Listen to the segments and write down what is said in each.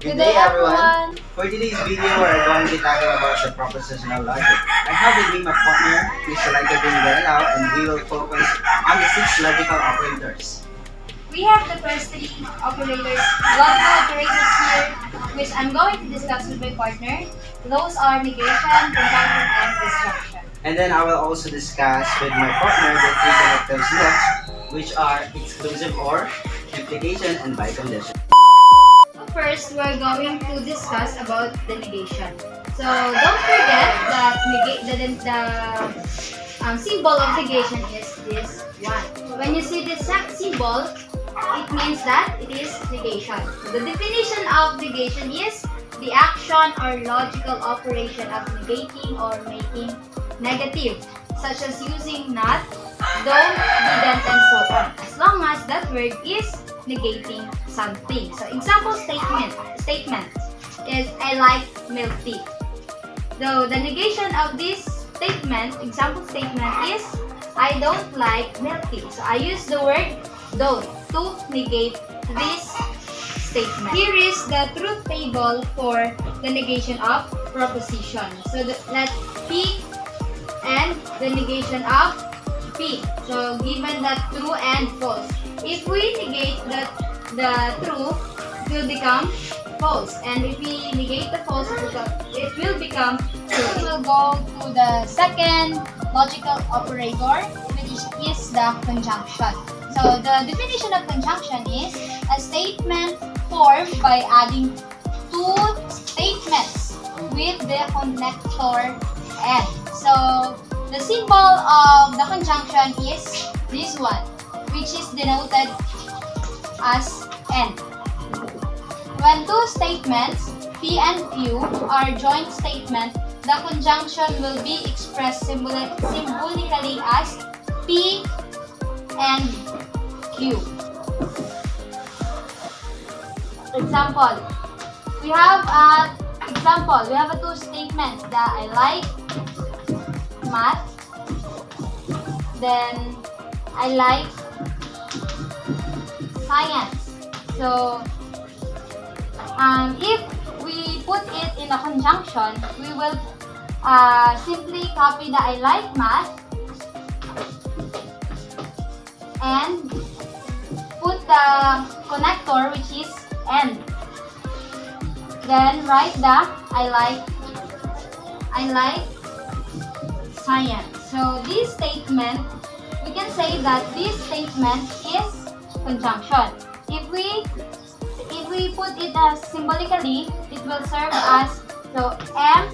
Good day everyone! For today's video, we're going to be talking about the propositional logic. I have with me my partner, Ms. Shalyka Garilao, and we will focus on the 6 logical operators. We have the first 3 operators, logical operators here, which I'm going to discuss with my partner. Those are negation, conjunction, and disjunction. And then I will also discuss with my partner the 3 connectors left, which are exclusive or, implication, and bicondition. First, we're going to discuss about the negation. So, don't forget that the symbol of negation is this one. When you see this symbol, it means that it is negation. The definition of negation is the action or logical operation of negating or making negative, such as using not, don't, didn't, and so on, as long as that word is negating something. So example statement is I like milk tea. So the negation of this example statement is I don't like milk tea. So I use the word don't to negate this statement. Here is the truth table for the negation of proposition. So let P and the negation of P. So given that true and false. If we negate the true, it will become false. And if we negate the false, it will become true. We will go to the second logical operator, which is the conjunction. So the definition of conjunction is a statement formed by adding 2 statements with the connector and. So the symbol of the conjunction is this one, which is denoted as N. When 2 statements, P and Q, are joint statements, the conjunction will be expressed symbolically as P and Q. Example, we have a 2 statements that I like math, then I like science. So, if we put it in a conjunction, we will simply copy the I like math and put the connector, which is and. Then write the I like science. So this statement, we can say that this statement is conjunction. If we put it as symbolically, it will serve as so M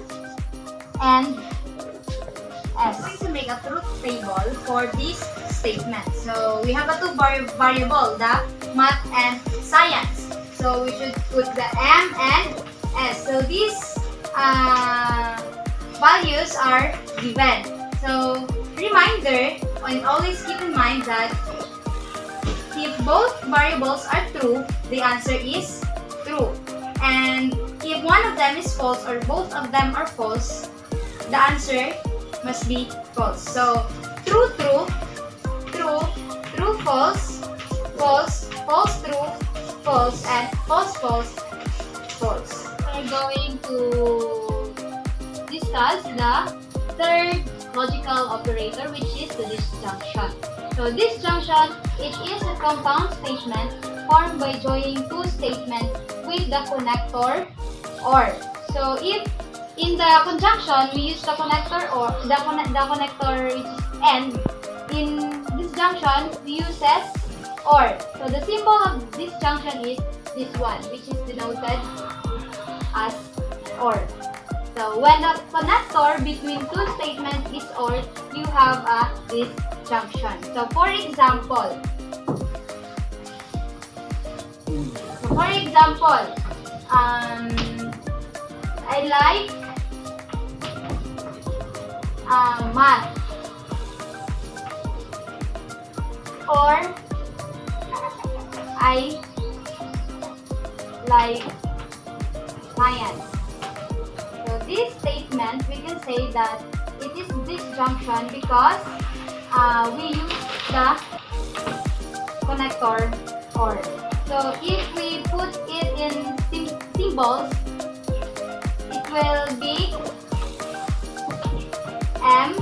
and S. I'm going to make a truth table for this statement. So we have a 2 variable, the math and science. So we should put the M and S. So these values are given. So reminder, and always keep in mind that if both variables are true, the answer is true. And if one of them is false or both of them are false, the answer must be false. So true, true, true, true, false, false, false, true, false, and false, false, false. We're going to discuss the third logical operator, which is the disjunction. So disjunction, it is a compound statement formed by joining 2 statements with the connector or. So if in the conjunction we use the connector or the connector which is and, in disjunction we use or. So the symbol of disjunction is this one, which is denoted as or. So when the connector between 2 statements is or, you have a disjunction. So for example, I like math, or I like science. So this statement, we can say that it is disjunction because we use the connector or. So if we put it in variables, it will be M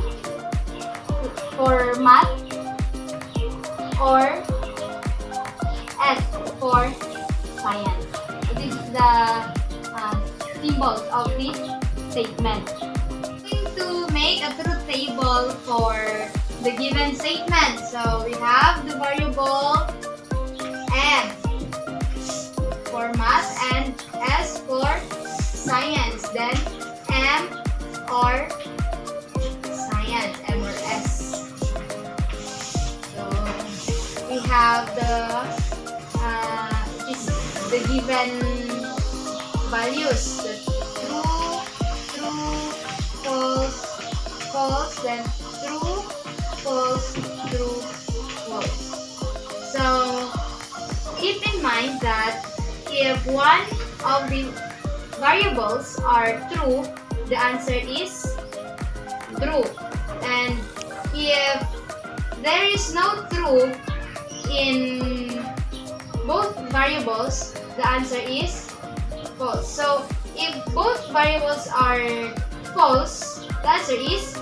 for math or S for science. So this is the symbols of this statement. Going to make a truth table for the given statement. So we have the variable M for math and S for science. Then M or science, M or S. So we have the given values, the true, false, false, then true, false, true, false. So keep in mind that if one of the variables are true, the answer is true. And if there is no true in both variables, the answer is false. So if both variables are false, the answer is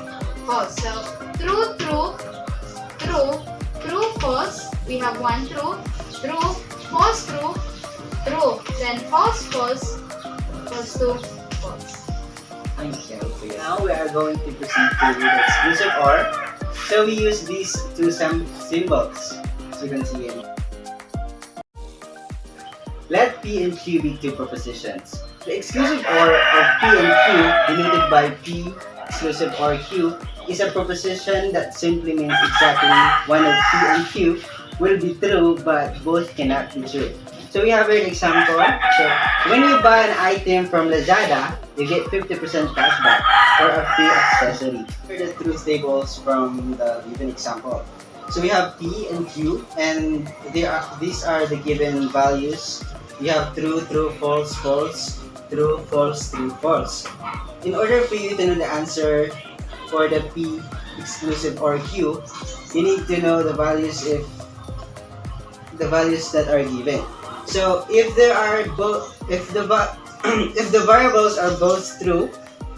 false. So true, true, true, true, false. We have one true, true, false, true, true. Then false, false, false, true, false. Thank you. Now we are going to proceed to the exclusive OR. So we use these two symbols. So you can see it. Let P and Q be two propositions. The exclusive OR of P and Q, denoted by P exclusive OR Q, is a proposition that simply means exactly one of P and Q will be true, but both cannot be true. So we have an example. So when you buy an item from Lazada, you get 50% cashback or a free accessory. Here are the truth tables from the given example. So we have P and Q, and these are the given values. You have true, true, false, false, true, false, true, false. In order for you to know the answer for the P exclusive OR Q, you need to know the values that are given. So if there are both, if the variables are both true,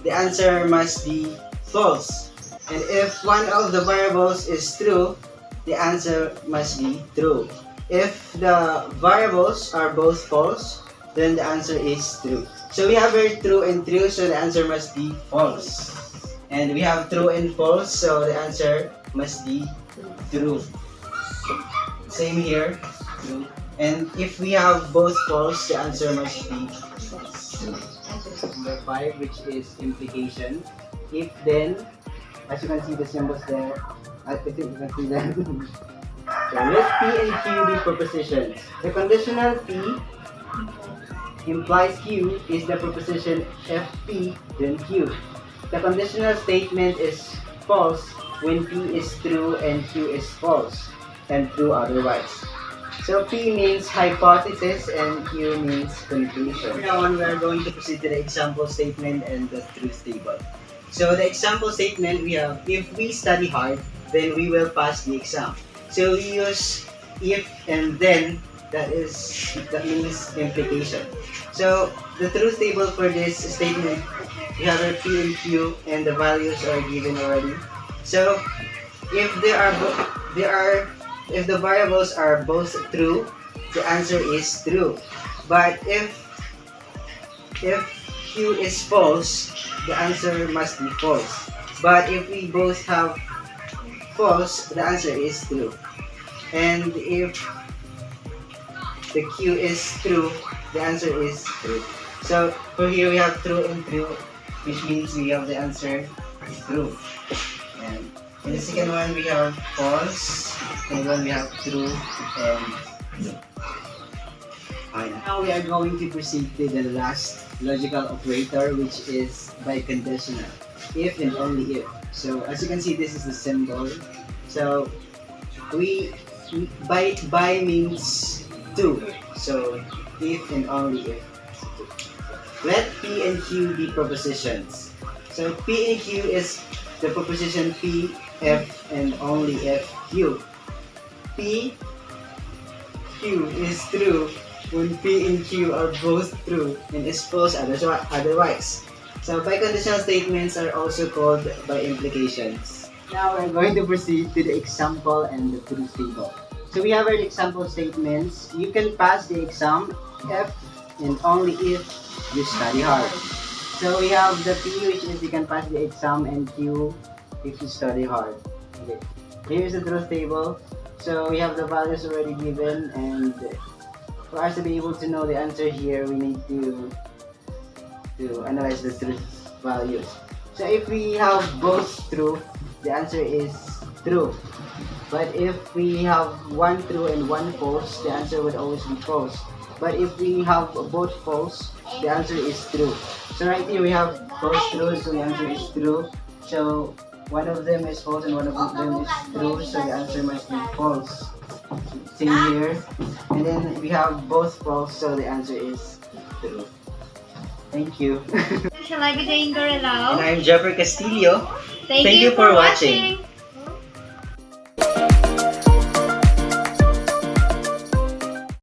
the answer must be false. And if one of the variables is true, the answer must be true. If the variables are both false, then the answer is true. So we have here true and true, so the answer must be false. And we have true and false, so the answer must be true. Same here, true. And if we have both false, the answer must be true. Number 5, which is implication. If then, as you can see the symbols there, I think you can see them. So let P and Q be propositions. The conditional P implies Q is the proposition if P then Q. The conditional statement is false when P is true and Q is false and true otherwise. So P means hypothesis and Q means conclusion. Now on, we are going to proceed to the example statement and the truth table. So the example statement, we have if we study hard, then we will pass the exam. So we use if and then, that means implication. So the truth table for this statement, we have our P and Q and the values are given already. So if if the variables are both true, the answer is true. But if Q is false, the answer must be false. But if we both have false, the answer is true. And if the Q is true, the answer is true. So for here we have true and true, which means we have the answer true. And in the second one we have false, and one we have true and true. Okay, now we are going to proceed to the last logical operator, which is biconditional. If and only if. So as you can see, this is the symbol. So by means two. So if and only if. Let P and Q be propositions. So P and Q is the proposition P, F, and only if Q. P, Q is true when P and Q are both true and is false otherwise. So biconditional statements are also called by implications. Now we're going to proceed to the example and the truth table. So we have our example statements. You can pass the exam if and only if you study hard. So we have the P, which is you can pass the exam, and Q if you study hard. Okay. Here's the truth table. So we have the values already given, and for us to be able to know the answer here, we need to analyze the truth values. So if we have both true, the answer is true. But if we have one true and one false, the answer would always be false. But if we have both false, the answer is true. So right here we have both true, so the answer is true. So one of them is false and one of them is true, so the answer must be false. Same here. And then we have both false, so the answer is true. Thank you. Shalyka and Garilao. And I'm Jeffrey Castillo. Thank you for watching.